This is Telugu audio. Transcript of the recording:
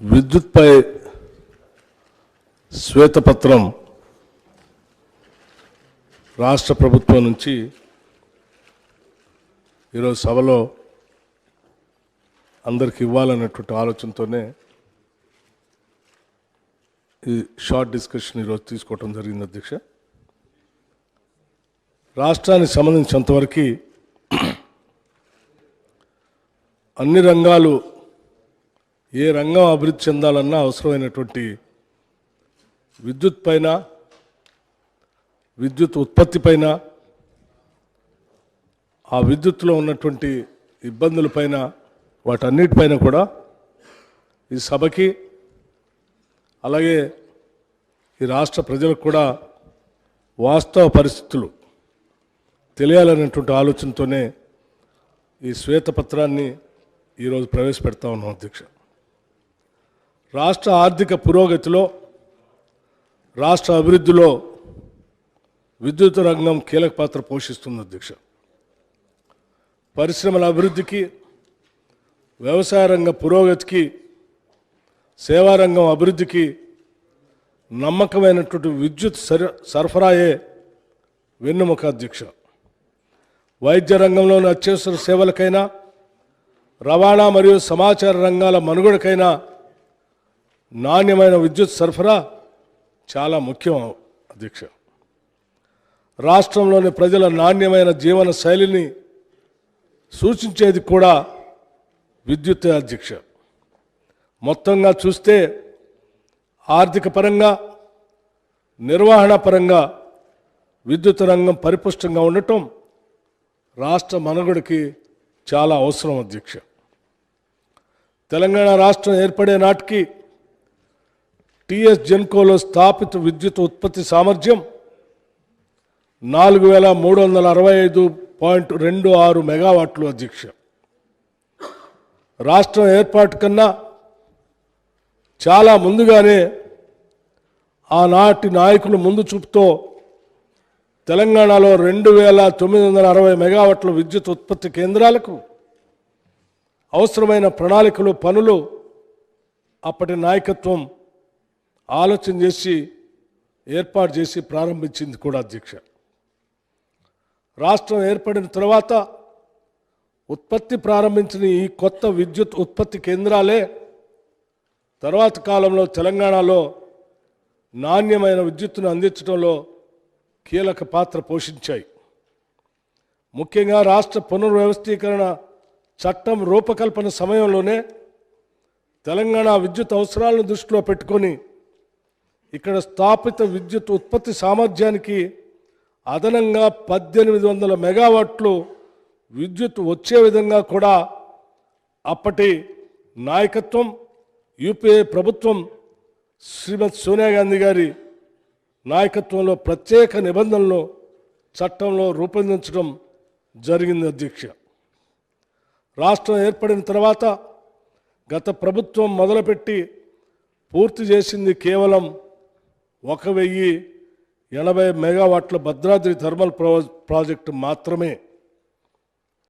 విద్యుత్పై శ్వేతపత్రం రాష్ట్ర ప్రభుత్వం నుంచి ఈరోజు సభలో అందరికి ఇవ్వాలన్నటువంటి ఆలోచనతోనే ఈ షార్ట్ డిస్కషన్ ఈరోజు తీసుకోవటం జరిగింది అధ్యక్ష. రాష్ట్రానికి సంబంధించినంతవరకు అన్ని రంగాలు ఏ రంగం అభివృద్ధి చెందాలన్నా అవసరమైనటువంటి విద్యుత్ పైన, విద్యుత్ ఉత్పత్తి పైన, ఆ విద్యుత్తులో ఉన్నటువంటి ఇబ్బందులపైన, వాటన్నిటిపైన కూడా ఈ సభకి అలాగే ఈ రాష్ట్ర ప్రజలకు కూడా వాస్తవ పరిస్థితులు తెలియాలనేటువంటి ఆలోచనతోనే ఈ శ్వేతపత్రాన్ని ఈరోజు ప్రవేశపెడతా ఉన్నాం అధ్యక్ష. రాష్ట్ర ఆర్థిక పురోగతిలో, రాష్ట్ర అభివృద్ధిలో విద్యుత్ రంగం కీలక పాత్ర పోషిస్తుంది అధ్యక్ష. పరిశ్రమల అభివృద్ధికి, వ్యవసాయ రంగ పురోగతికి, సేవారంగం అభివృద్ధికి నమ్మకమైనటువంటి విద్యుత్ సరఫరాయే వెన్నెముక అధ్యక్ష. వైద్య రంగంలోని అత్యవసర సేవలకైనా, రవాణా మరియు సమాచార రంగాల మనుగడకైనా నాణ్యమైన విద్యుత్ సరఫరా చాలా ముఖ్యం అధ్యక్ష. రాష్ట్రంలోని ప్రజల నాణ్యమైన జీవన శైలిని సూచించేది కూడా విద్యుత్ అధ్యక్ష. మొత్తంగా చూస్తే ఆర్థిక పరంగా, నిర్వహణ పరంగా విద్యుత్ రంగం పరిపుష్టంగా ఉండటం రాష్ట్ర మనుగడకి చాలా అవసరం అధ్యక్ష. తెలంగాణ రాష్ట్రం ఏర్పడే నాటికి టీఎస్ జెన్కోలో స్థాపిత విద్యుత్ ఉత్పత్తి సామర్థ్యం 4365.26 మెగావాట్లు అధ్యక్ష. రాష్ట్రం ఏర్పాటు కన్నా చాలా ముందుగానే ఆనాటి నాయకులు ముందు చూపుతో తెలంగాణలో 2960 మెగావాట్ల విద్యుత్ ఉత్పత్తి కేంద్రాలకు అవసరమైన ప్రణాళికలు, పనులు అప్పటి నాయకత్వం ఆలోచన చేసి ఏర్పాటు చేసి ప్రారంభించింది కూడా అధ్యక్ష. రాష్ట్రం ఏర్పడిన తర్వాత ఉత్పత్తి ప్రారంభించిన ఈ కొత్త విద్యుత్ ఉత్పత్తి కేంద్రాలే తర్వాత కాలంలో తెలంగాణలో నాణ్యమైన విద్యుత్తును అందించడంలో కీలక పాత్ర పోషించాయి. ముఖ్యంగా రాష్ట్ర పునర్వ్యవస్థీకరణ చట్టం రూపకల్పన సమయంలోనే తెలంగాణ విద్యుత్ అవసరాలను దృష్టిలో పెట్టుకొని ఇక్కడ స్థాపిత విద్యుత్ ఉత్పత్తి సామర్థ్యానికి అదనంగా 1800 మెగావాట్లు విద్యుత్ వచ్చే విధంగా కూడా అప్పటి నాయకత్వం, యూపీఏ ప్రభుత్వం శ్రీమతి సోనియా గాంధీ గారి నాయకత్వంలో ప్రత్యేక నిబంధనలు చట్టంలో రూపొందించడం జరిగింది అధ్యక్ష. రాష్ట్రం ఏర్పడిన తర్వాత గత ప్రభుత్వం మొదలుపెట్టి పూర్తి చేసింది కేవలం 1080 మెగావాట్ల భద్రాద్రి థర్మల్ ప్రాజెక్టు మాత్రమే.